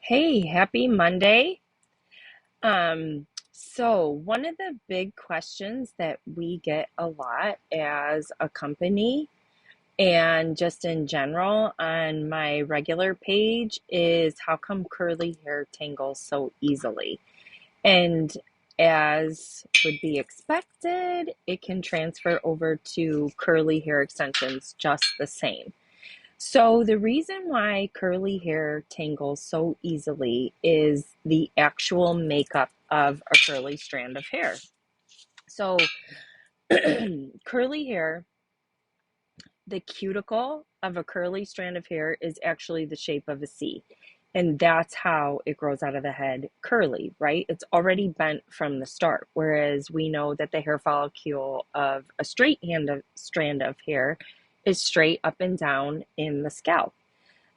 Hey, happy Monday. So one of the big questions that we get a lot as a company and just in general on my regular page is how come curly hair tangles so easily? And as would be expected, it can transfer over to curly hair extensions just the same. So, the reason why curly hair tangles so easily is the actual makeup of a curly strand of hair. So, curly hair, the cuticle of a curly strand of hair is actually the shape of a C. And that's how it grows out of the head curly, right? It's already bent from the start. Whereas we know that the hair follicle of a strand of hair is straight up and down in the scalp.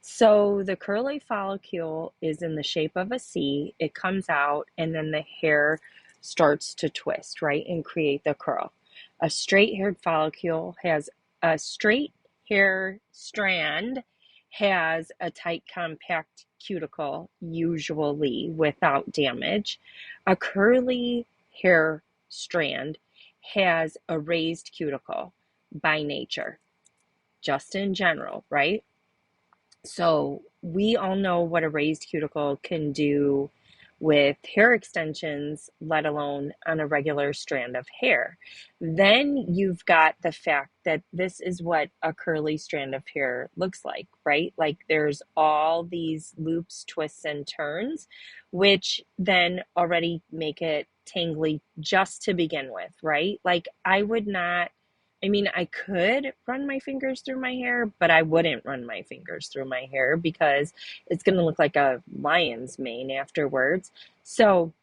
So the curly follicle is in the shape of a C. It comes out, and then the hair starts to twist, right, and create the curl. A straight haired follicle has a straight hair strand has a tight, compact cuticle, usually without damage. A curly hair strand has a raised cuticle by nature, just in general, right? So we all know what a raised cuticle can do with hair extensions, let alone on a regular strand of hair. Then you've got the fact that this is what a curly strand of hair looks like, right? Like there's all these loops, twists, and turns, which then already make it tangly just to begin with, right? Like I would not I mean, I could run my fingers through my hair, but I wouldn't run my fingers through my hair because it's going to look like a lion's mane afterwards. So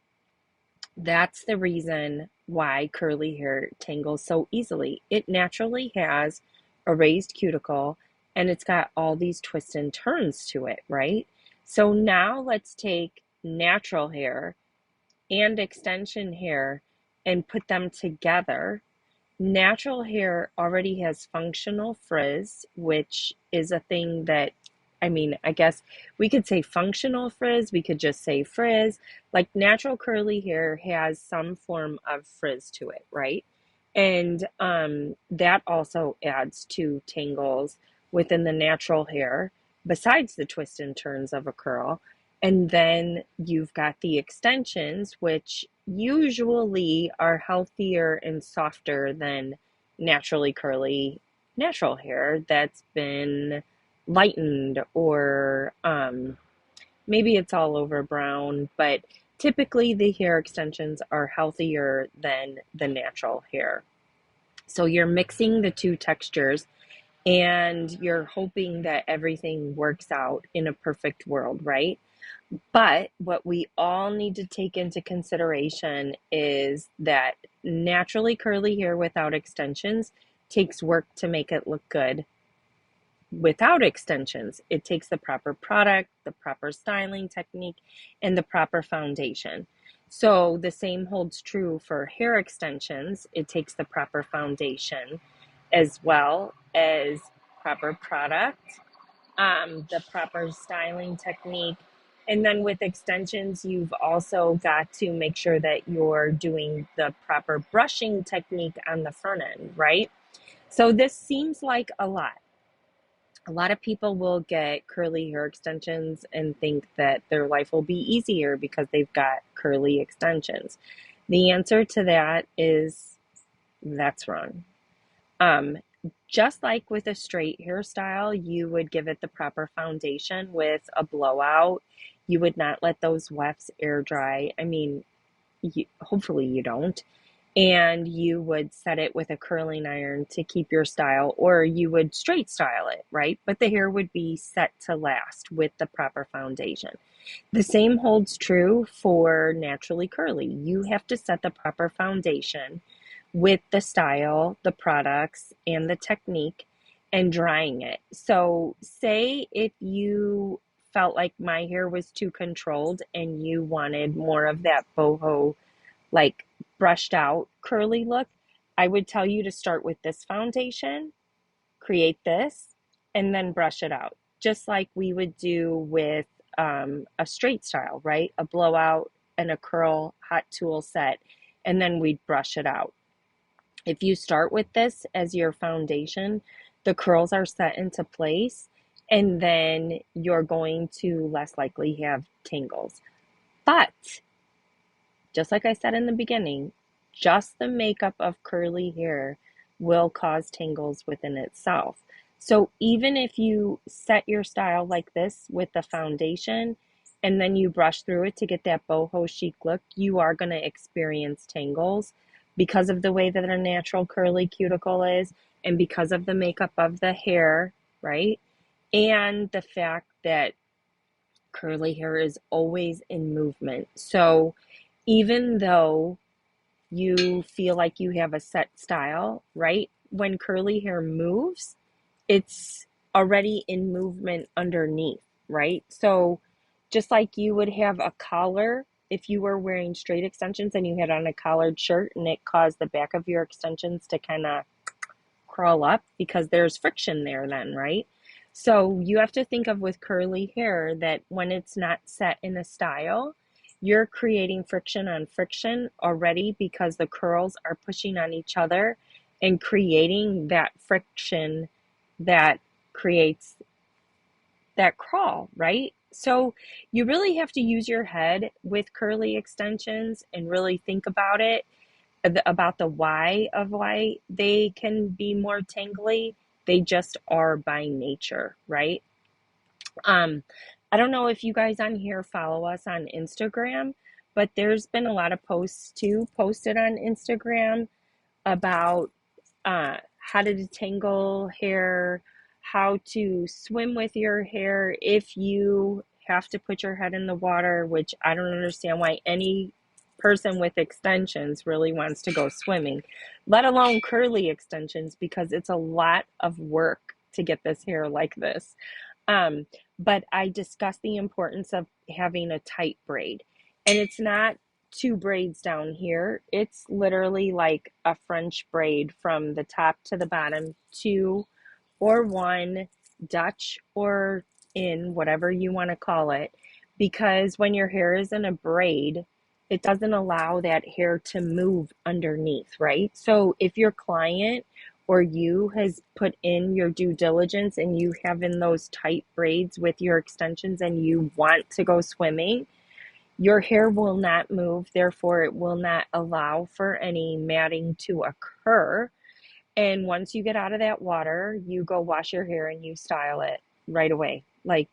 that's the reason why curly hair tangles so easily. It naturally has a raised cuticle and it's got all these twists and turns to it, right? So now let's take natural hair and extension hair and put them together. Natural hair already has functional frizz, which is a thing that, I mean, I guess we could say functional frizz, we could just say frizz. Like natural curly hair has some form of frizz to it, right? And that also adds to tangles within the natural hair, besides the twists and turns of a curl. And then you've got the extensions, which usually are healthier and softer than naturally curly natural hair that's been lightened or maybe it's all over brown, but typically the hair extensions are healthier than the natural hair. So you're mixing the two textures and you're hoping that everything works out in a perfect world, right? But what we all need to take into consideration is that naturally curly hair without extensions takes work to make it look good. Without extensions, it takes the proper product, the proper styling technique, and the proper foundation. So the same holds true for hair extensions. It takes the proper foundation as well as proper product, the proper styling technique. And then with extensions, you've also got to make sure that you're doing the proper brushing technique on the front end, right? So this seems like a lot. A lot of people will get curly hair extensions and think that their life will be easier because they've got curly extensions. The answer to that is that's wrong. Um, just like with a straight hairstyle, you would give it the proper foundation with a blowout. You would not let those wefts air dry. I mean, hopefully you don't. And you would set it with a curling iron to keep your style, or you would straight style it, right? But the hair would be set to last with the proper foundation. The same holds true for naturally curly. You have to set the proper foundation with the style, the products, and the technique and drying it. So, say if you felt like my hair was too controlled and you wanted more of that boho, like brushed out curly look, I would tell you to start with this foundation, create this, and then brush it out. Just like we would do with a straight style, right? A blowout and a curl hot tool set, and then we'd brush it out. If you start with this as your foundation, the curls are set into place, and then you're going to less likely have tangles. But just like I said in the beginning, just the makeup of curly hair will cause tangles within itself. So even if you set your style like this with the foundation and then you brush through it to get that boho chic look, you are going to experience tangles because of the way that a natural curly cuticle is and because of the makeup of the hair, right? And the fact that curly hair is always in movement. So even though you feel like you have a set style, right? When curly hair moves, it's already in movement underneath, right? So just like you would have a collar if you were wearing straight extensions and you had on a collared shirt and it caused the back of your extensions to kind of crawl up because there's friction there then, right? So you have to think of with curly hair that when it's not set in a style, you're creating friction on friction already because the curls are pushing on each other and creating that friction that creates that crawl, right? So you really have to use your head with curly extensions and really think about it, about the why of why they can be more tangly. They just are by nature, right? Um, I don't know if you guys on here follow us on Instagram, but there's been a lot of posts too posted on Instagram about how to detangle hair, how to swim with your hair if you have to put your head in the water, which I don't understand why any person with extensions really wants to go swimming, let alone curly extensions, because it's a lot of work to get this hair like this. Um, but I discussed the importance of having a tight braid, and it's not two braids down here. It's literally like a French braid from the top to the bottom, two or one, Dutch or in, whatever you want to call it, because when your hair is in a braid, it doesn't allow that hair to move underneath, right? So if your client or you has put in your due diligence and you have in those tight braids with your extensions and you want to go swimming, your hair will not move, therefore it will not allow for any matting to occur. And once you get out of that water, you go wash your hair and you style it right away. Like,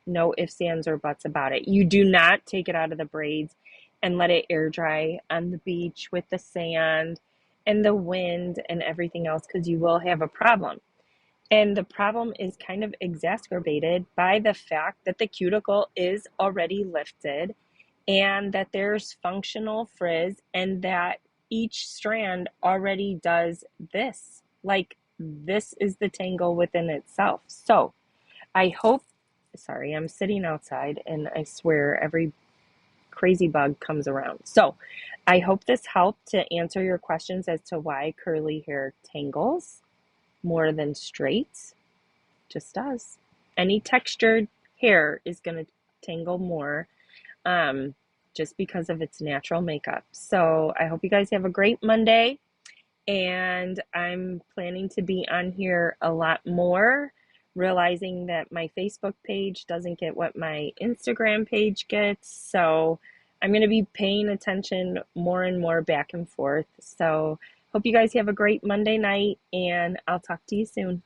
no ifs, ands, or buts about it. You do not take it out of the braids and let it air dry on the beach with the sand and the wind and everything else, because you will have a problem. And the problem is kind of exacerbated by the fact that the cuticle is already lifted and that there's functional frizz and that each strand already does this. Like, this is the tangle within itself. So I hope, sorry, I'm sitting outside and I swear every crazy bug comes around. So I hope this helped to answer your questions as to why curly hair tangles more than straight. Just does. Any textured hair is going to tangle more, just because of its natural makeup. So I hope you guys have a great Monday, and I'm planning to be on here a lot more, realizing that my Facebook page doesn't get what my Instagram page gets. So I'm going to be paying attention more and more back and forth. So hope you guys have a great Monday night, and I'll talk to you soon.